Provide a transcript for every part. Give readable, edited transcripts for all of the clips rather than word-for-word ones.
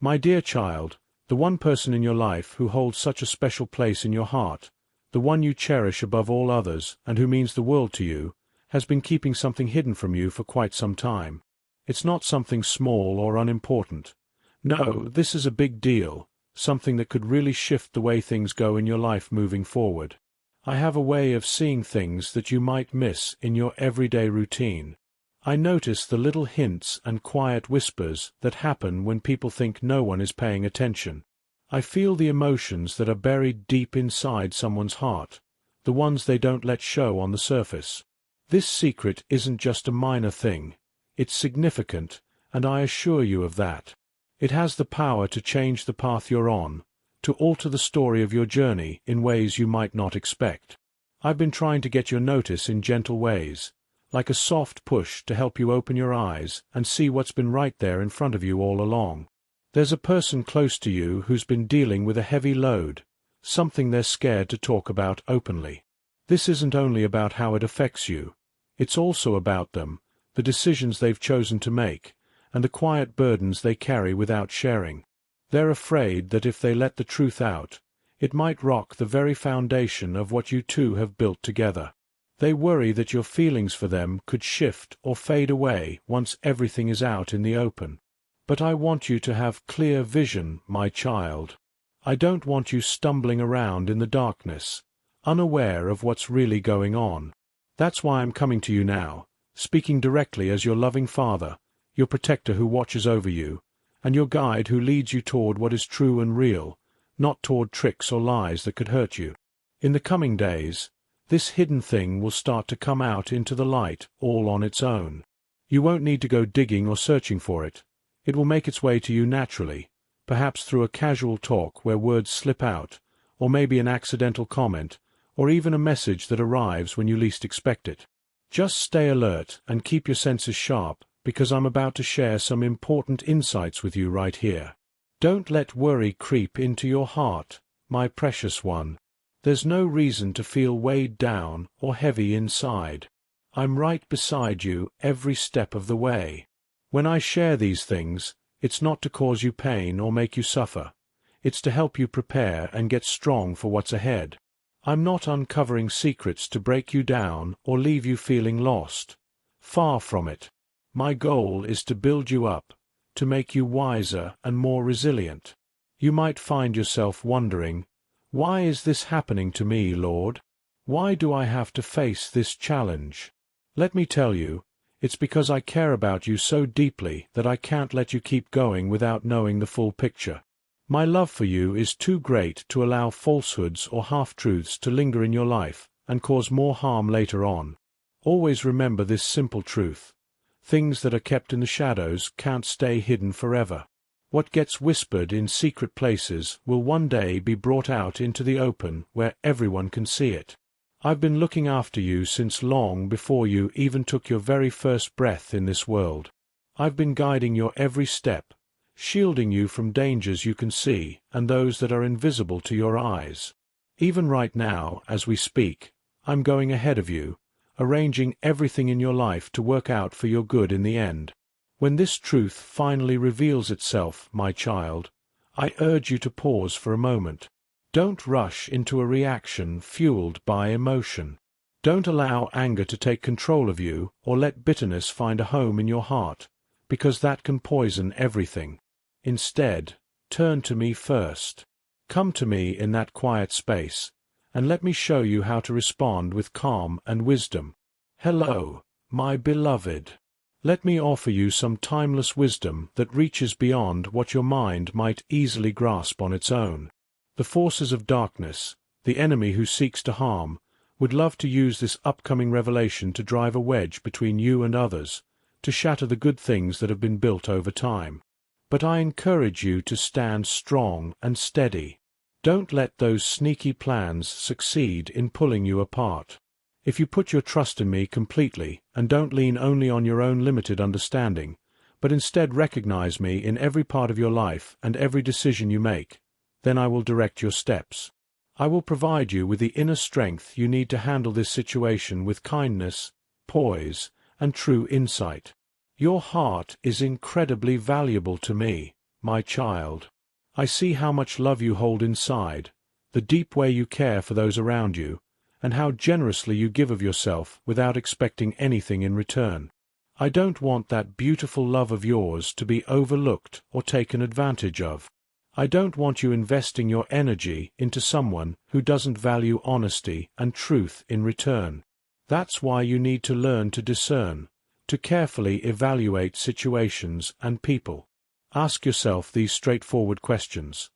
My dear child, the one person in your life who holds such a special place in your heart, the one you cherish above all others and who means the world to you, has been keeping something hidden from you for quite some time. It's not something small or unimportant. No, this is a big deal, something that could really shift the way things go in your life moving forward. I have a way of seeing things that you might miss in your everyday routine. I notice the little hints and quiet whispers that happen when people think no one is paying attention. I feel the emotions that are buried deep inside someone's heart, the ones they don't let show on the surface. This secret isn't just a minor thing. It's significant, and I assure you of that. It has the power to change the path you're on, to alter the story of your journey in ways you might not expect. I've been trying to get your notice in gentle ways, like a soft push to help you open your eyes and see what's been right there in front of you all along. There's a person close to you who's been dealing with a heavy load, something they're scared to talk about openly. This isn't only about how it affects you. It's also about them, the decisions they've chosen to make, and the quiet burdens they carry without sharing. They're afraid that if they let the truth out, it might rock the very foundation of what you two have built together. They worry that your feelings for them could shift or fade away once everything is out in the open. But I want you to have clear vision, my child. I don't want you stumbling around in the darkness, unaware of what's really going on. That's why I'm coming to you now, speaking directly as your loving father, your protector who watches over you, and your guide who leads you toward what is true and real, not toward tricks or lies that could hurt you. In the coming days, this hidden thing will start to come out into the light all on its own. You won't need to go digging or searching for it. It will make its way to you naturally, perhaps through a casual talk where words slip out, or maybe an accidental comment, or even a message that arrives when you least expect it. Just stay alert and keep your senses sharp, because I'm about to share some important insights with you right here. Don't let worry creep into your heart, my precious one. There's no reason to feel weighed down or heavy inside. I'm right beside you every step of the way. When I share these things, it's not to cause you pain or make you suffer. It's to help you prepare and get strong for what's ahead. I'm not uncovering secrets to break you down or leave you feeling lost. Far from it. My goal is to build you up, to make you wiser and more resilient. You might find yourself wondering, why is this happening to me, Lord? Why do I have to face this challenge? Let me tell you, it's because I care about you so deeply that I can't let you keep going without knowing the full picture. My love for you is too great to allow falsehoods or half-truths to linger in your life and cause more harm later on. Always remember this simple truth. Things that are kept in the shadows can't stay hidden forever. What gets whispered in secret places will one day be brought out into the open where everyone can see it. I've been looking after you since long before you even took your very first breath in this world. I've been guiding your every step, shielding you from dangers you can see and those that are invisible to your eyes. Even right now, as we speak, I'm going ahead of you, arranging everything in your life to work out for your good in the end. When this truth finally reveals itself, my child, I urge you to pause for a moment. Don't rush into a reaction fueled by emotion. Don't allow anger to take control of you or let bitterness find a home in your heart, because that can poison everything. Instead, turn to me first. Come to me in that quiet space, and let me show you how to respond with calm and wisdom. Hello, my beloved. Let me offer you some timeless wisdom that reaches beyond what your mind might easily grasp on its own. The forces of darkness, the enemy who seeks to harm, would love to use this upcoming revelation to drive a wedge between you and others, to shatter the good things that have been built over time. But I encourage you to stand strong and steady. Don't let those sneaky plans succeed in pulling you apart. If you put your trust in me completely and don't lean only on your own limited understanding, but instead recognize me in every part of your life and every decision you make, then I will direct your steps. I will provide you with the inner strength you need to handle this situation with kindness, poise, and true insight. Your heart is incredibly valuable to me, my child. I see how much love you hold inside, the deep way you care for those around you, and how generously you give of yourself without expecting anything in return. I don't want that beautiful love of yours to be overlooked or taken advantage of. I don't want you investing your energy into someone who doesn't value honesty and truth in return. That's why you need to learn to discern, to carefully evaluate situations and people. Ask yourself these straightforward questions.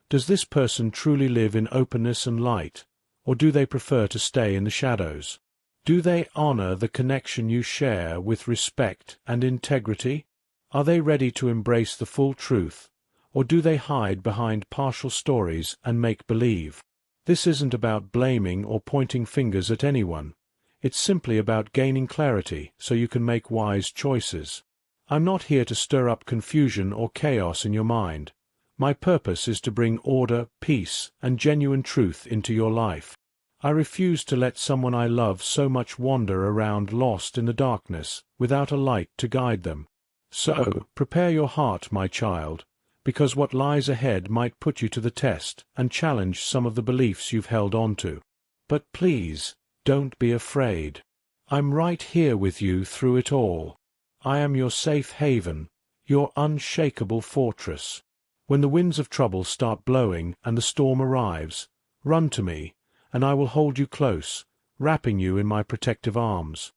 Does this person truly live in openness and light, or do they prefer to stay in the shadows? Do they honor the connection you share with respect and integrity? Are they ready to embrace the full truth, or do they hide behind partial stories and make believe? This isn't about blaming or pointing fingers at anyone. It's simply about gaining clarity so you can make wise choices. I'm not here to stir up confusion or chaos in your mind. My purpose is to bring order, peace, and genuine truth into your life. I refuse to let someone I love so much wander around lost in the darkness without a light to guide them. So, prepare your heart, my child, because what lies ahead might put you to the test and challenge some of the beliefs you've held on to. But please, don't be afraid. I'm right here with you through it all. I am your safe haven, your unshakable fortress. When the winds of trouble start blowing and the storm arrives, run to me, and I will hold you close, wrapping you in my protective arms.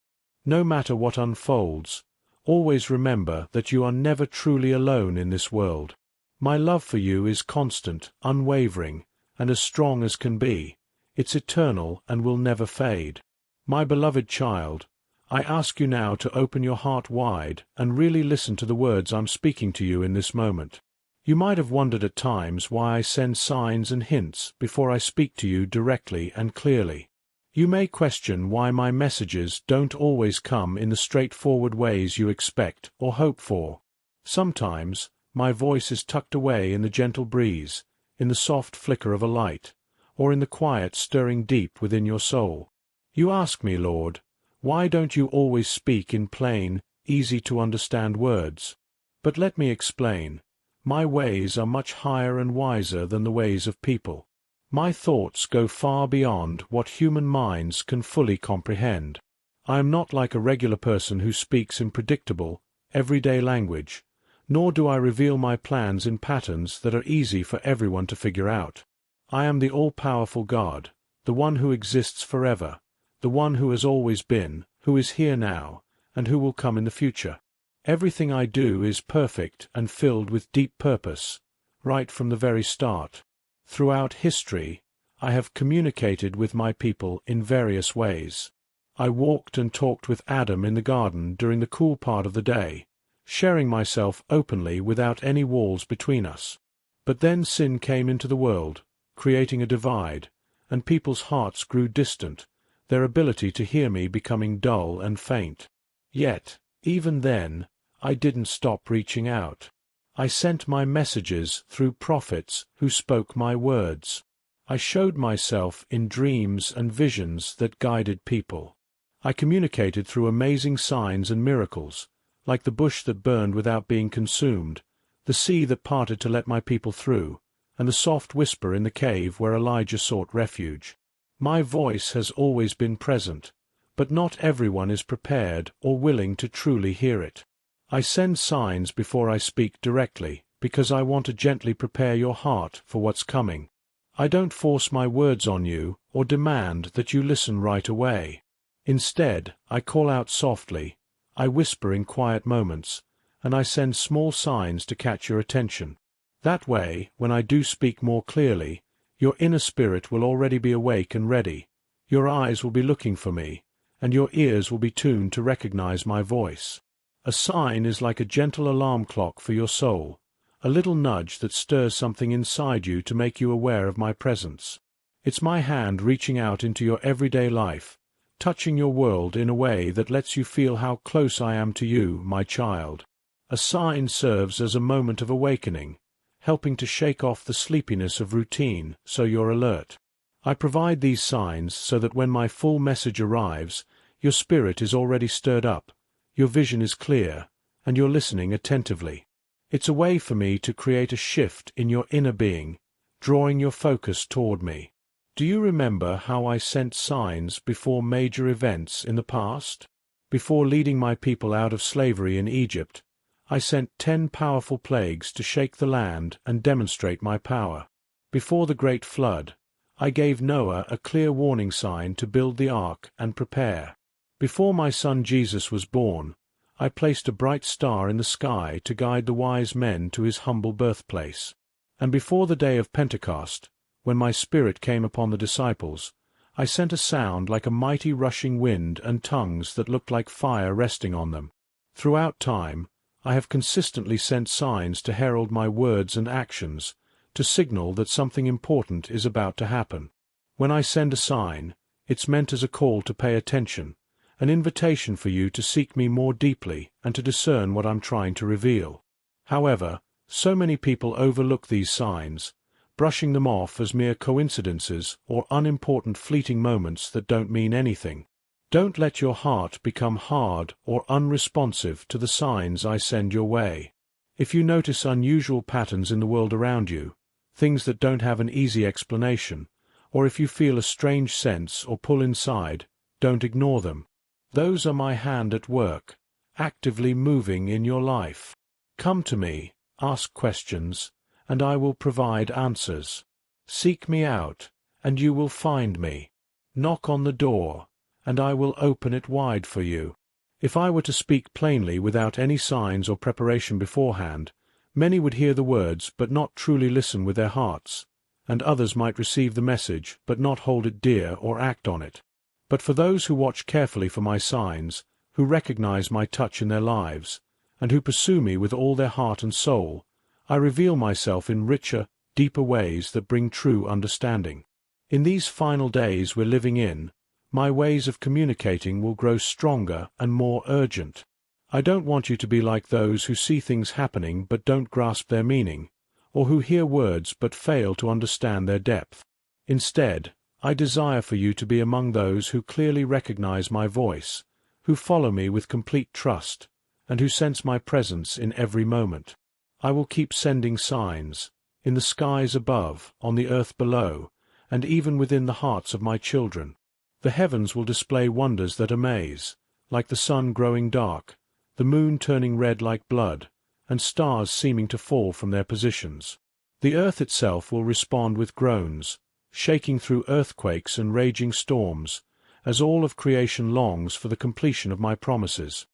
No matter what unfolds, always remember that you are never truly alone in this world. My love for you is constant, unwavering, and as strong as can be. It's eternal and will never fade. My beloved child, I ask you now to open your heart wide and really listen to the words I'm speaking to you in this moment. You might have wondered at times why I send signs and hints before I speak to you directly and clearly. You may question why my messages don't always come in the straightforward ways you expect or hope for. Sometimes, my voice is tucked away in the gentle breeze, in the soft flicker of a light, or in the quiet stirring deep within your soul. You ask me, Lord, why don't you always speak in plain, easy-to-understand words? But let me explain. My ways are much higher and wiser than the ways of people. My thoughts go far beyond what human minds can fully comprehend. I am not like a regular person who speaks in predictable, everyday language, nor do I reveal my plans in patterns that are easy for everyone to figure out. I am the all-powerful God, the one who exists forever, the one who has always been, who is here now, and who will come in the future. Everything I do is perfect and filled with deep purpose, right from the very start. Throughout history, I have communicated with my people in various ways. I walked and talked with Adam in the garden during the cool part of the day, sharing myself openly without any walls between us. But then sin came into the world, creating a divide, and people's hearts grew distant, their ability to hear me becoming dull and faint. Yet, even then, I didn't stop reaching out. I sent my messages through prophets who spoke my words. I showed myself in dreams and visions that guided people. I communicated through amazing signs and miracles, like the bush that burned without being consumed, the sea that parted to let my people through, and the soft whisper in the cave where Elijah sought refuge. My voice has always been present, but not everyone is prepared or willing to truly hear it. I send signs before I speak directly, because I want to gently prepare your heart for what's coming. I don't force my words on you or demand that you listen right away. Instead, I call out softly, I whisper in quiet moments, and I send small signs to catch your attention. That way, when I do speak more clearly, your inner spirit will already be awake and ready, your eyes will be looking for me, and your ears will be tuned to recognize my voice. A sign is like a gentle alarm clock for your soul, a little nudge that stirs something inside you to make you aware of my presence. It's my hand reaching out into your everyday life, touching your world in a way that lets you feel how close I am to you, my child. A sign serves as a moment of awakening, helping to shake off the sleepiness of routine so you're alert. I provide these signs so that when my full message arrives, your spirit is already stirred up, your vision is clear, and you're listening attentively. It's a way for me to create a shift in your inner being, drawing your focus toward me. Do you remember how I sent signs before major events in the past? Before leading my people out of slavery in Egypt, I sent 10 powerful plagues to shake the land and demonstrate my power. Before the great flood, I gave Noah a clear warning sign to build the ark and prepare. Before my son Jesus was born, I placed a bright star in the sky to guide the wise men to his humble birthplace. And before the day of Pentecost, when my Spirit came upon the disciples, I sent a sound like a mighty rushing wind and tongues that looked like fire resting on them. Throughout time, I have consistently sent signs to herald my words and actions, to signal that something important is about to happen. When I send a sign, it's meant as a call to pay attention, an invitation for you to seek me more deeply and to discern what I'm trying to reveal. However, so many people overlook these signs, brushing them off as mere coincidences or unimportant fleeting moments that don't mean anything. Don't let your heart become hard or unresponsive to the signs I send your way. If you notice unusual patterns in the world around you, things that don't have an easy explanation, or if you feel a strange sense or pull inside, don't ignore them. Those are my hand at work, actively moving in your life. Come to me, ask questions, and I will provide answers. Seek me out, and you will find me. Knock on the door, and I will open it wide for you. If I were to speak plainly without any signs or preparation beforehand, many would hear the words but not truly listen with their hearts, and others might receive the message but not hold it dear or act on it. But for those who watch carefully for my signs, who recognize my touch in their lives, and who pursue me with all their heart and soul, I reveal myself in richer, deeper ways that bring true understanding. In these final days we're living in, my ways of communicating will grow stronger and more urgent. I don't want you to be like those who see things happening but don't grasp their meaning, or who hear words but fail to understand their depth. Instead, I desire for you to be among those who clearly recognize my voice, who follow me with complete trust, and who sense my presence in every moment. I will keep sending signs, in the skies above, on the earth below, and even within the hearts of my children. The heavens will display wonders that amaze, like the sun growing dark, the moon turning red like blood, and stars seeming to fall from their positions. The earth itself will respond with groans, shaking through earthquakes and raging storms, as all of creation longs for the completion of my promises.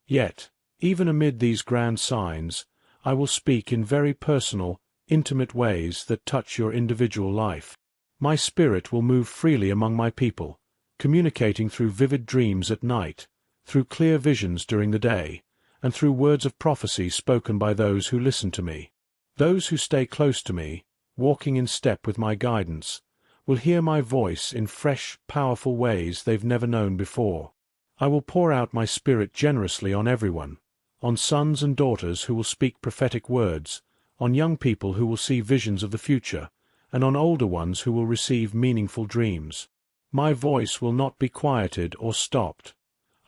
Yet, even amid these grand signs, I will speak in very personal, intimate ways that touch your individual life. My Spirit will move freely among my people, communicating through vivid dreams at night, through clear visions during the day, and through words of prophecy spoken by those who listen to me. Those who stay close to me, walking in step with my guidance, will hear my voice in fresh, powerful ways they've never known before. I will pour out my Spirit generously on everyone, on sons and daughters who will speak prophetic words, on young people who will see visions of the future, and on older ones who will receive meaningful dreams. My voice will not be quieted or stopped.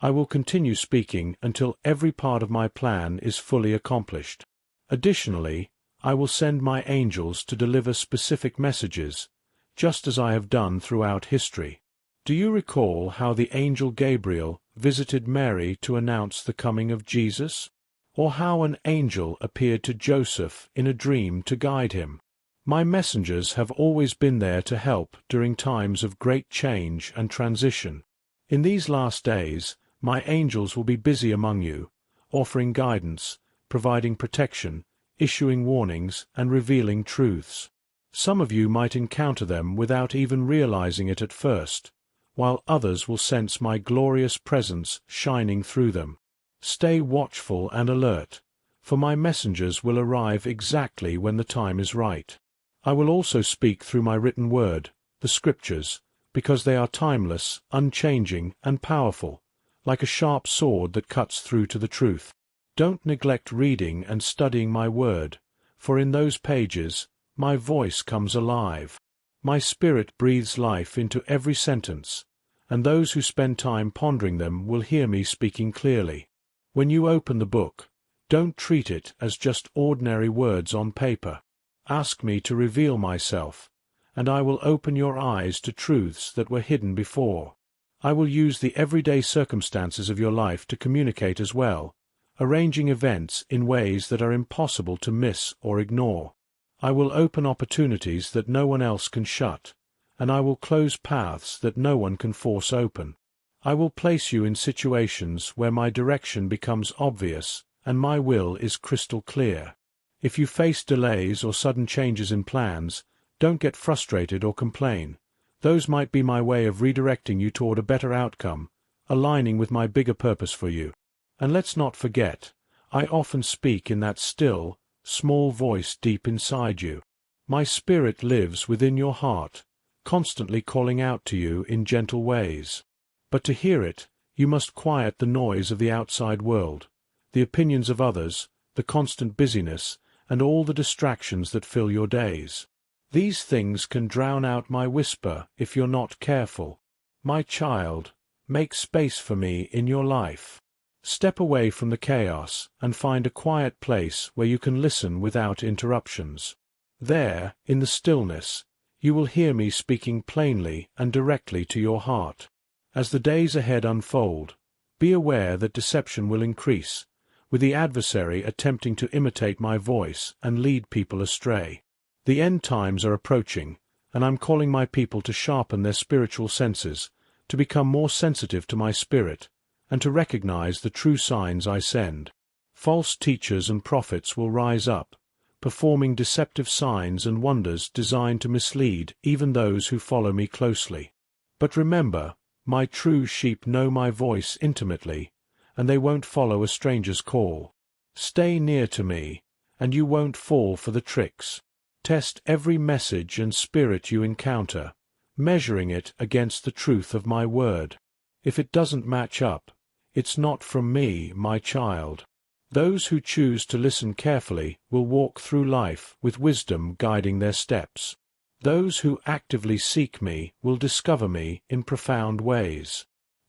I will continue speaking until every part of my plan is fully accomplished. Additionally, I will send my angels to deliver specific messages, just as I have done throughout history. Do you recall how the angel Gabriel visited Mary to announce the coming of Jesus? Or how an angel appeared to Joseph in a dream to guide him? My messengers have always been there to help during times of great change and transition. In these last days, my angels will be busy among you, offering guidance, providing protection, issuing warnings, and revealing truths. Some of you might encounter them without even realizing it at first, while others will sense my glorious presence shining through them. Stay watchful and alert, for my messengers will arrive exactly when the time is right. I will also speak through my written word, the Scriptures, because they are timeless, unchanging, and powerful, like a sharp sword that cuts through to the truth. Don't neglect reading and studying my word, for in those pages, my voice comes alive. My Spirit breathes life into every sentence, and those who spend time pondering them will hear me speaking clearly. When you open the book, Don't treat it as just ordinary words on paper. Ask me to reveal myself, and I will open your eyes to truths that were hidden before. I will use the everyday circumstances of your life to communicate as well, arranging events in ways that are impossible to miss or ignore. I will open opportunities that no one else can shut, and I will close paths that no one can force open. I will place you in situations where my direction becomes obvious and my will is crystal clear. If you face delays or sudden changes in plans, don't get frustrated or complain. Those might be my way of redirecting you toward a better outcome, aligning with my bigger purpose for you. And let's not forget, I often speak in that still, small voice deep inside you. My spirit lives within your heart, constantly calling out to you in gentle ways. But to hear it, you must quiet the noise of the outside world, the opinions of others, the constant busyness, and all the distractions that fill your days. These things can drown out my whisper if you're not careful. My child, make space for me in your life. Step away from the chaos and find a quiet place where you can listen without interruptions. There, in the stillness, you will hear me speaking plainly and directly to your heart. As the days ahead unfold, be aware that deception will increase, with the adversary attempting to imitate my voice and lead people astray. The end times are approaching, and I'm calling my people to sharpen their spiritual senses, to become more sensitive to my spirit, and to recognize the true signs I send. False teachers and prophets will rise up, performing deceptive signs and wonders designed to mislead even those who follow me closely. But remember, my true sheep know my voice intimately, and they won't follow a stranger's call. Stay near to me, and you won't fall for the tricks. Test every message and spirit you encounter, measuring it against the truth of my word. If it doesn't match up, it's not from me, my child. Those who choose to listen carefully will walk through life with wisdom guiding their steps. Those who actively seek me will discover me in profound ways.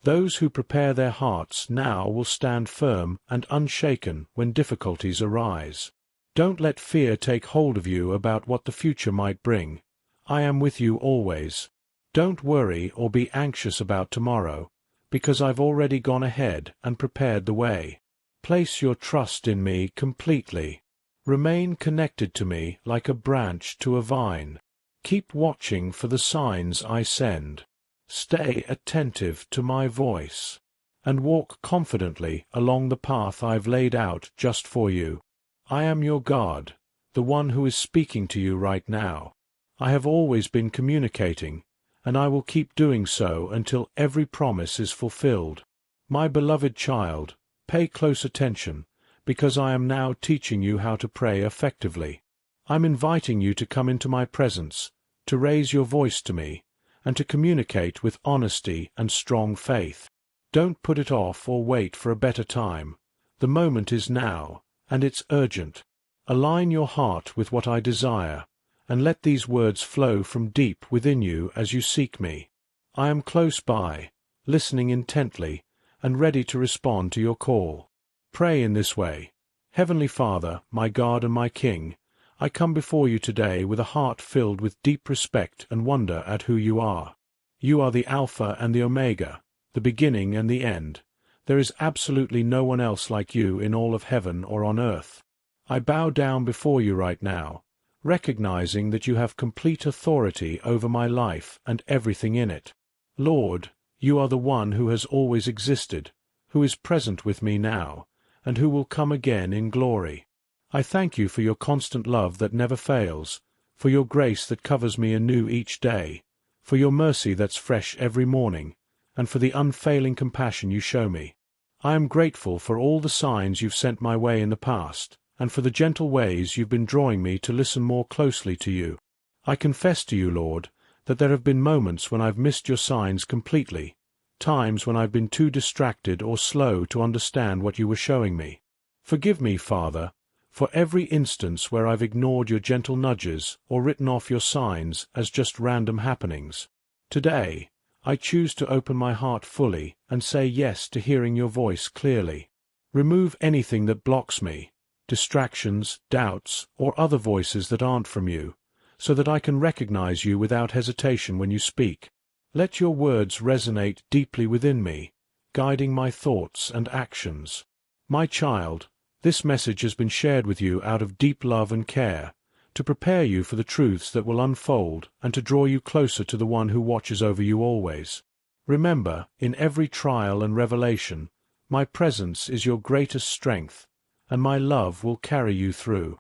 Those who prepare their hearts now will stand firm and unshaken when difficulties arise. Don't let fear take hold of you about what the future might bring. I am with you always. Don't worry or be anxious about tomorrow, because I've already gone ahead and prepared the way. Place your trust in me completely. Remain connected to me like a branch to a vine. Keep watching for the signs I send. Stay attentive to my voice, and walk confidently along the path I've laid out just for you. I am your God, the one who is speaking to you right now. I have always been communicating, and I will keep doing so until every promise is fulfilled. My beloved child, pay close attention, because I am now teaching you how to pray effectively. I'm inviting you to come into my presence, to raise your voice to me, and to communicate with honesty and strong faith. Don't put it off or wait for a better time. The moment is now, and it's urgent. Align your heart with what I desire, and let these words flow from deep within you as you seek me. I am close by, listening intently, and ready to respond to your call. Pray in this way. Heavenly Father, my God and my King, I come before you today with a heart filled with deep respect and wonder at who you are. You are the Alpha and the Omega, the beginning and the end. There is absolutely no one else like you in all of heaven or on earth. I bow down before you right now, recognizing that you have complete authority over my life and everything in it. Lord, you are the one who has always existed, who is present with me now, and who will come again in glory. I thank you for your constant love that never fails, for your grace that covers me anew each day, for your mercy that's fresh every morning, and for the unfailing compassion you show me. I am grateful for all the signs you've sent my way in the past, and for the gentle ways you've been drawing me to listen more closely to you. I confess to you, Lord, that there have been moments when I've missed your signs completely, times when I've been too distracted or slow to understand what you were showing me. Forgive me, Father, for every instance where I've ignored your gentle nudges or written off your signs as just random happenings. Today, I choose to open my heart fully and say yes to hearing your voice clearly. Remove anything that blocks me, distractions, doubts, or other voices that aren't from you, so that I can recognize you without hesitation when you speak. Let your words resonate deeply within me, guiding my thoughts and actions. My child, this message has been shared with you out of deep love and care, to prepare you for the truths that will unfold and to draw you closer to the one who watches over you always. Remember, in every trial and revelation, my presence is your greatest strength, and my love will carry you through.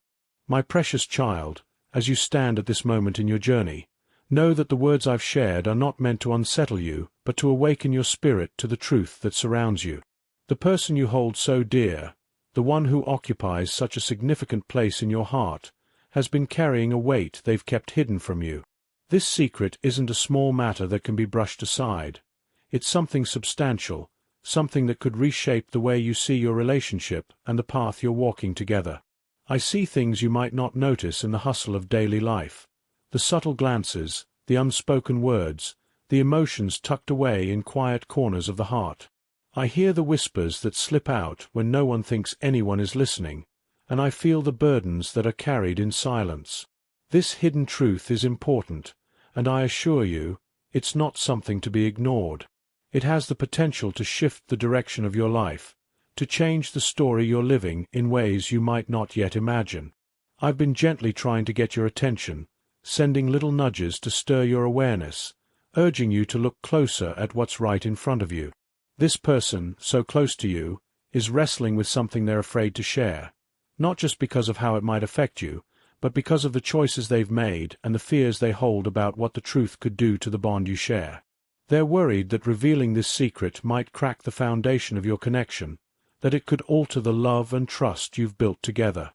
My precious child, as you stand at this moment in your journey, know that the words I've shared are not meant to unsettle you, but to awaken your spirit to the truth that surrounds you. The person you hold so dear, the one who occupies such a significant place in your heart, has been carrying a weight they've kept hidden from you. This secret isn't a small matter that can be brushed aside. It's something substantial, something that could reshape the way you see your relationship and the path you're walking together. I see things you might not notice in the hustle of daily life. The subtle glances, the unspoken words, the emotions tucked away in quiet corners of the heart. I hear the whispers that slip out when no one thinks anyone is listening, and I feel the burdens that are carried in silence. This hidden truth is important, and I assure you, it's not something to be ignored. It has the potential to shift the direction of your life, to change the story you're living in ways you might not yet imagine. I've been gently trying to get your attention, sending little nudges to stir your awareness, urging you to look closer at what's right in front of you. This person, so close to you, is wrestling with something they're afraid to share, not just because of how it might affect you, but because of the choices they've made and the fears they hold about what the truth could do to the bond you share. They're worried that revealing this secret might crack the foundation of your connection, that it could alter the love and trust you've built together.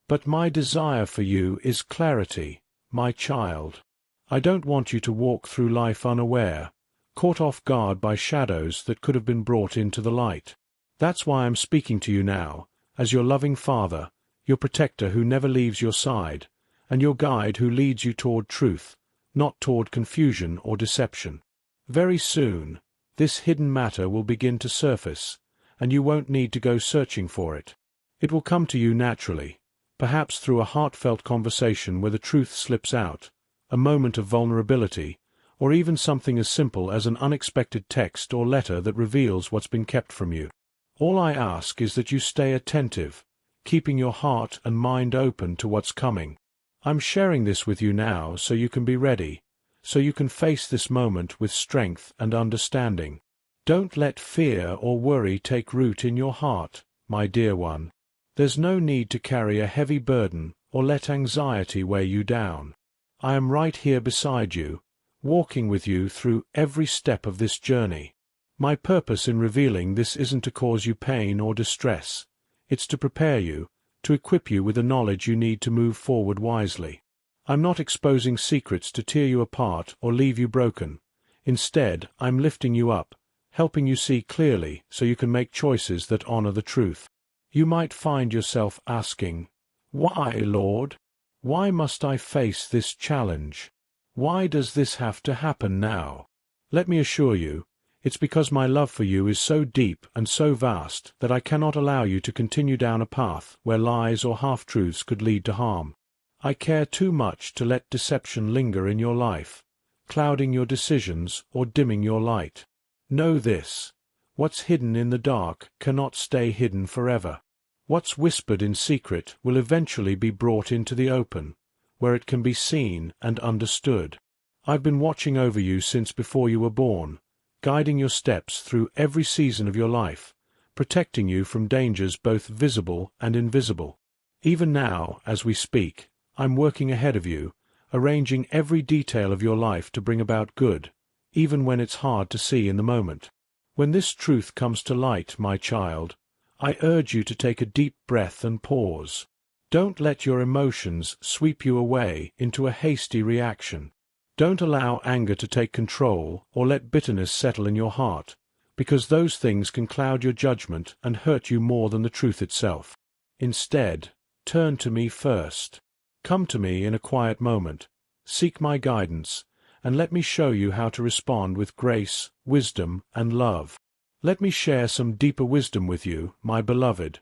But my desire for you is clarity, my child. I don't want you to walk through life unaware, caught off guard by shadows that could have been brought into the light. That's why I'm speaking to you now, as your loving father, your protector who never leaves your side, and your guide who leads you toward truth, not toward confusion or deception. Very soon, this hidden matter will begin to surface, and you won't need to go searching for it. It will come to you naturally, perhaps through a heartfelt conversation where the truth slips out, a moment of vulnerability, or even something as simple as an unexpected text or letter that reveals what's been kept from you. All I ask is that you stay attentive, keeping your heart and mind open to what's coming. I'm sharing this with you now so you can be ready, so you can face this moment with strength and understanding. Don't let fear or worry take root in your heart, my dear one. There's no need to carry a heavy burden or let anxiety weigh you down. I am right here beside you, walking with you through every step of this journey. My purpose in revealing this isn't to cause you pain or distress. It's to prepare you, to equip you with the knowledge you need to move forward wisely. I'm not exposing secrets to tear you apart or leave you broken. Instead, I'm lifting you up, helping you see clearly so you can make choices that honor the truth. You might find yourself asking, "Why, Lord? Why must I face this challenge? Why does this have to happen now?" Let me assure you, it's because my love for you is so deep and so vast that I cannot allow you to continue down a path where lies or half-truths could lead to harm. I care too much to let deception linger in your life, clouding your decisions or dimming your light. Know this: what's hidden in the dark cannot stay hidden forever. What's whispered in secret will eventually be brought into the open, where it can be seen and understood. I've been watching over you since before you were born, guiding your steps through every season of your life, protecting you from dangers both visible and invisible. Even now, as we speak, I'm working ahead of you, arranging every detail of your life to bring about good, even when it's hard to see in the moment. When this truth comes to light, my child, I urge you to take a deep breath and pause. Don't let your emotions sweep you away into a hasty reaction. Don't allow anger to take control or let bitterness settle in your heart, because those things can cloud your judgment and hurt you more than the truth itself. Instead, turn to me first. Come to me in a quiet moment, seek my guidance, and let me show you how to respond with grace, wisdom, and love. Let me share some deeper wisdom with you, my beloved,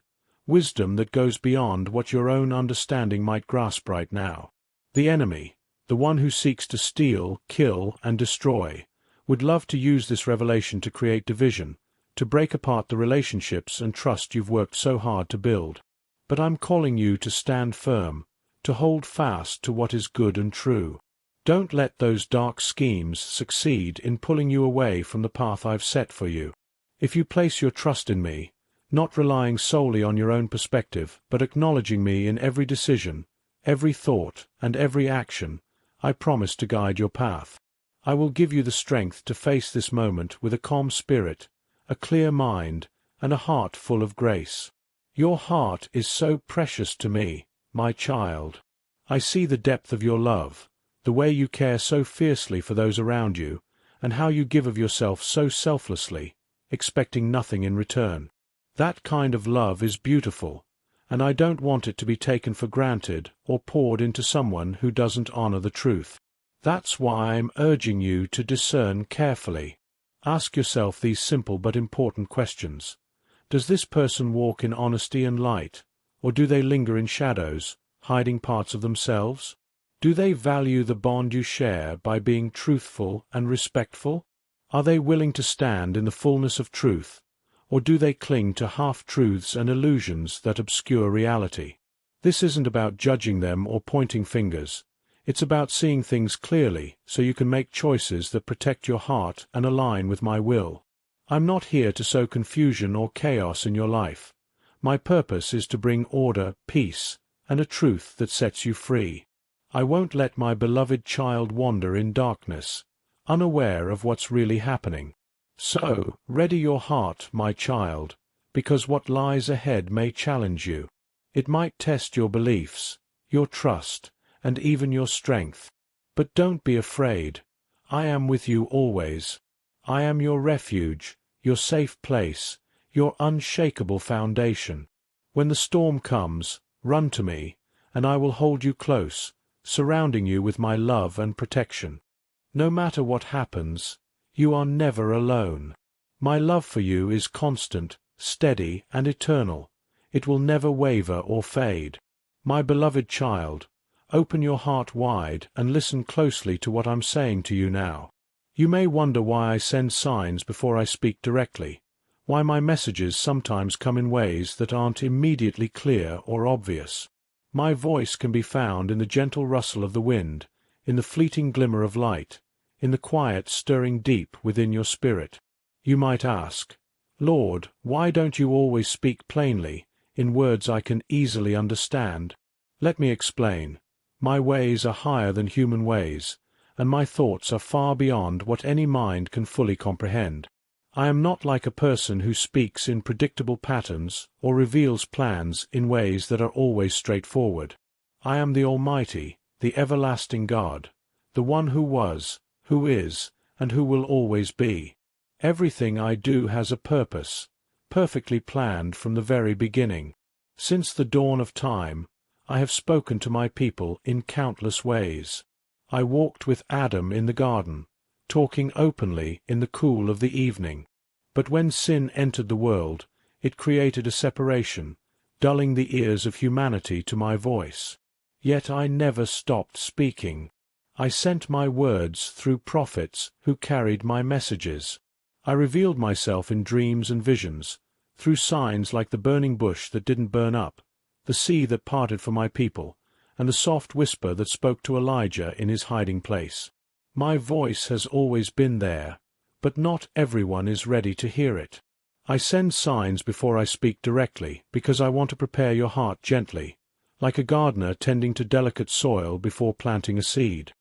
wisdom that goes beyond what your own understanding might grasp right now. The enemy, the one who seeks to steal, kill, and destroy, would love to use this revelation to create division, to break apart the relationships and trust you've worked so hard to build. But I'm calling you to stand firm, to hold fast to what is good and true. Don't let those dark schemes succeed in pulling you away from the path I've set for you. If you place your trust in me, not relying solely on your own perspective, but acknowledging me in every decision, every thought, and every action, I promise to guide your path. I will give you the strength to face this moment with a calm spirit, a clear mind, and a heart full of grace. Your heart is so precious to me, my child. I see the depth of your love, the way you care so fiercely for those around you, and how you give of yourself so selflessly, expecting nothing in return. That kind of love is beautiful, and I don't want it to be taken for granted or poured into someone who doesn't honor the truth. That's why I'm urging you to discern carefully. Ask yourself these simple but important questions. Does this person walk in honesty and light, or do they linger in shadows, hiding parts of themselves? Do they value the bond you share by being truthful and respectful? Are they willing to stand in the fullness of truth, or do they cling to half-truths and illusions that obscure reality? This isn't about judging them or pointing fingers. It's about seeing things clearly so you can make choices that protect your heart and align with my will. I'm not here to sow confusion or chaos in your life. My purpose is to bring order, peace, and a truth that sets you free. I won't let my beloved child wander in darkness, unaware of what's really happening. So, ready your heart, my child, because what lies ahead may challenge you. It might test your beliefs, your trust, and even your strength. But don't be afraid. I am with you always. I am your refuge, your safe place, your unshakable foundation. When the storm comes, run to me, and I will hold you close, surrounding you with my love and protection. No matter what happens, you are never alone. My love for you is constant, steady, and eternal. It will never waver or fade. My beloved child, open your heart wide and listen closely to what I'm saying to you now. You may wonder why I send signs before I speak directly, why my messages sometimes come in ways that aren't immediately clear or obvious. My voice can be found in the gentle rustle of the wind, in the fleeting glimmer of light, in the quiet stirring deep within your spirit. You might ask, Lord, why don't you always speak plainly, in words I can easily understand? Let me explain. My ways are higher than human ways, and my thoughts are far beyond what any mind can fully comprehend. I am not like a person who speaks in predictable patterns or reveals plans in ways that are always straightforward. I am the Almighty, the everlasting God, the one who was, who is, and who will always be. Everything I do has a purpose, perfectly planned from the very beginning. Since the dawn of time, I have spoken to my people in countless ways. I walked with Adam in the garden, talking openly in the cool of the evening. But when sin entered the world, it created a separation, dulling the ears of humanity to my voice. Yet I never stopped speaking. I sent my words through prophets who carried my messages. I revealed myself in dreams and visions, through signs like the burning bush that didn't burn up, the sea that parted for my people, and the soft whisper that spoke to Elijah in his hiding place. My voice has always been there, but not everyone is ready to hear it. I send signs before I speak directly, because I want to prepare your heart gently, like a gardener tending to delicate soil before planting a seed.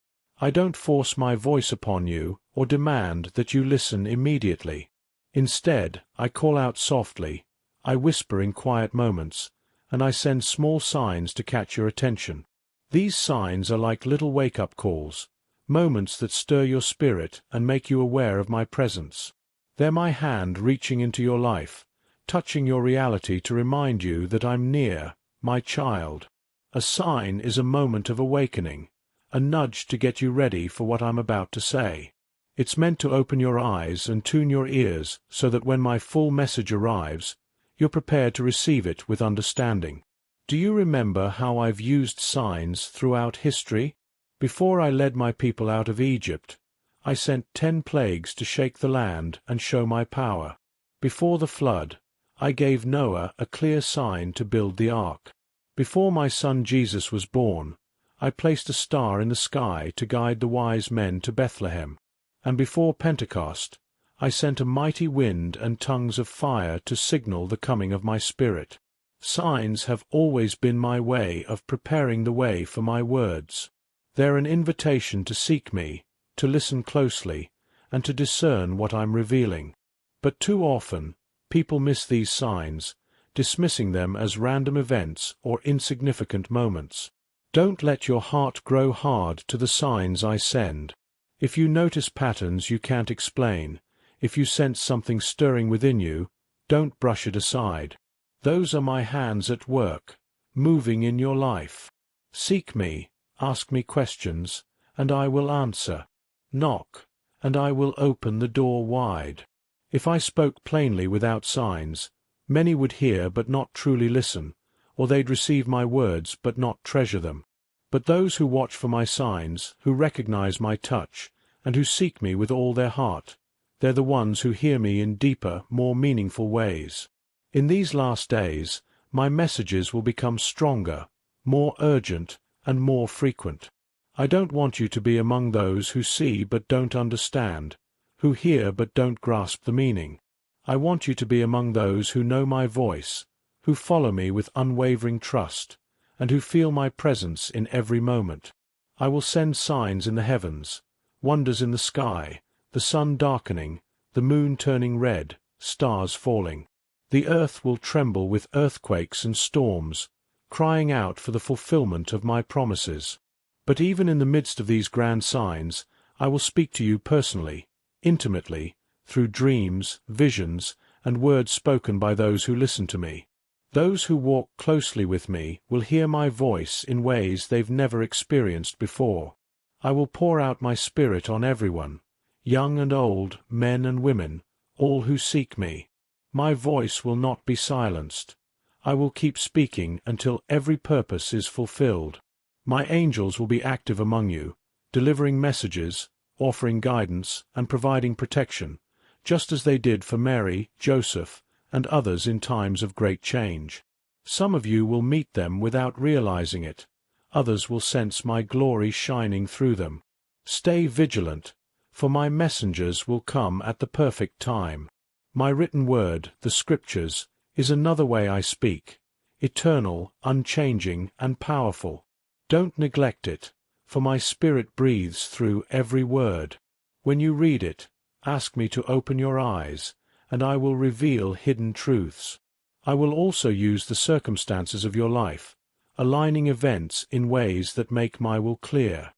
I don't force my voice upon you or demand that you listen immediately. Instead, I call out softly, I whisper in quiet moments, and I send small signs to catch your attention. These signs are like little wake-up calls, moments that stir your spirit and make you aware of my presence. They're my hand reaching into your life, touching your reality to remind you that I'm near, my child. A sign is a moment of awakening, a nudge to get you ready for what I'm about to say. It's meant to open your eyes and tune your ears so that when my full message arrives, you're prepared to receive it with understanding. Do you remember how I've used signs throughout history? Before I led my people out of Egypt, I sent 10 plagues to shake the land and show my power. Before the flood, I gave Noah a clear sign to build the ark. Before my son Jesus was born, I placed a star in the sky to guide the wise men to Bethlehem. And before Pentecost, I sent a mighty wind and tongues of fire to signal the coming of my Spirit. Signs have always been my way of preparing the way for my words. They're an invitation to seek me, to listen closely, and to discern what I'm revealing. But too often, people miss these signs, dismissing them as random events or insignificant moments. Don't let your heart grow hard to the signs I send. If you notice patterns you can't explain, if you sense something stirring within you, don't brush it aside. Those are my hands at work, moving in your life. Seek me, ask me questions, and I will answer. Knock, and I will open the door wide. If I spoke plainly without signs, many would hear but not truly listen, or they'd receive my words but not treasure them. But those who watch for my signs, who recognize my touch, and who seek me with all their heart, they're the ones who hear me in deeper, more meaningful ways. In these last days, my messages will become stronger, more urgent, and more frequent. I don't want you to be among those who see but don't understand, who hear but don't grasp the meaning. I want you to be among those who know my voice, who follow me with unwavering trust, and who feel my presence in every moment. I will send signs in the heavens, wonders in the sky, the sun darkening, the moon turning red, stars falling. The earth will tremble with earthquakes and storms, crying out for the fulfillment of my promises. But even in the midst of these grand signs, I will speak to you personally, intimately, through dreams, visions, and words spoken by those who listen to me. Those who walk closely with me will hear my voice in ways they've never experienced before. I will pour out my Spirit on everyone, young and old, men and women, all who seek me. My voice will not be silenced. I will keep speaking until every purpose is fulfilled. My angels will be active among you, delivering messages, offering guidance, and providing protection, just as they did for Mary, Joseph, and others in times of great change. Some of you will meet them without realizing it. Others will sense my glory shining through them. Stay vigilant, for my messengers will come at the perfect time. My written word, the Scriptures, is another way I speak, eternal, unchanging, and powerful. Don't neglect it, for my Spirit breathes through every word. When you read it, ask me to open your eyes, and I will reveal hidden truths. I will also use the circumstances of your life, aligning events in ways that make my will clear.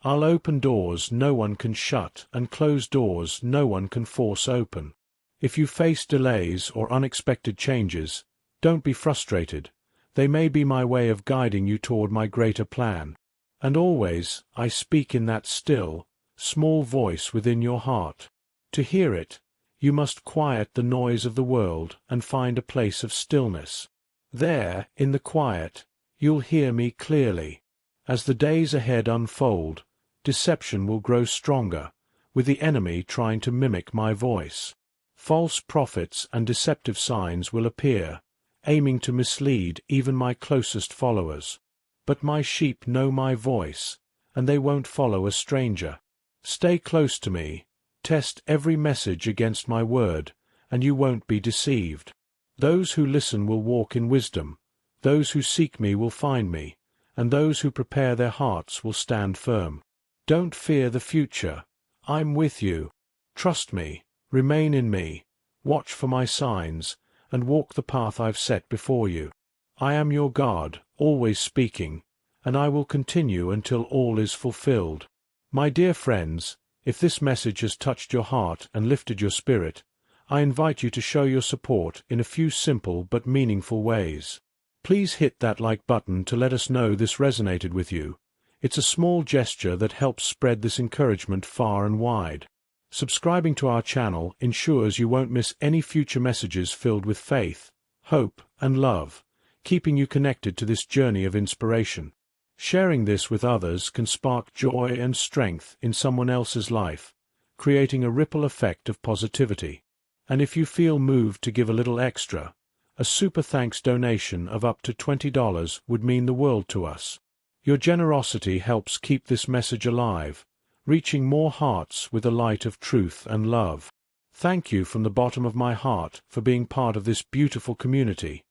I'll open doors no one can shut and close doors no one can force open. If you face delays or unexpected changes, don't be frustrated. They may be my way of guiding you toward my greater plan. And always I speak in that still, small voice within your heart. To hear it, you must quiet the noise of the world and find a place of stillness. There, in the quiet, you'll hear me clearly. As the days ahead unfold, deception will grow stronger, with the enemy trying to mimic my voice. False prophets and deceptive signs will appear, aiming to mislead even my closest followers. But my sheep know my voice, and they won't follow a stranger. Stay close to me, test every message against my word, and you won't be deceived. Those who listen will walk in wisdom, those who seek me will find me, and those who prepare their hearts will stand firm. Don't fear the future. I'm with you. Trust me. Remain in me, watch for my signs, and walk the path I've set before you. I am your God, always speaking, and I will continue until all is fulfilled. My dear friends, if this message has touched your heart and lifted your spirit, I invite you to show your support in a few simple but meaningful ways. Please hit that like button to let us know this resonated with you. It's a small gesture that helps spread this encouragement far and wide. Subscribing to our channel ensures you won't miss any future messages filled with faith, hope, and love, keeping you connected to this journey of inspiration. Sharing this with others can spark joy and strength in someone else's life, creating a ripple effect of positivity. And if you feel moved to give a little extra, a super thanks donation of up to $20 would mean the world to us. Your generosity helps keep this message alive, reaching more hearts with the light of truth and love. Thank you from the bottom of my heart for being part of this beautiful community.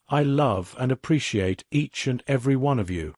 I love and appreciate each and every one of you.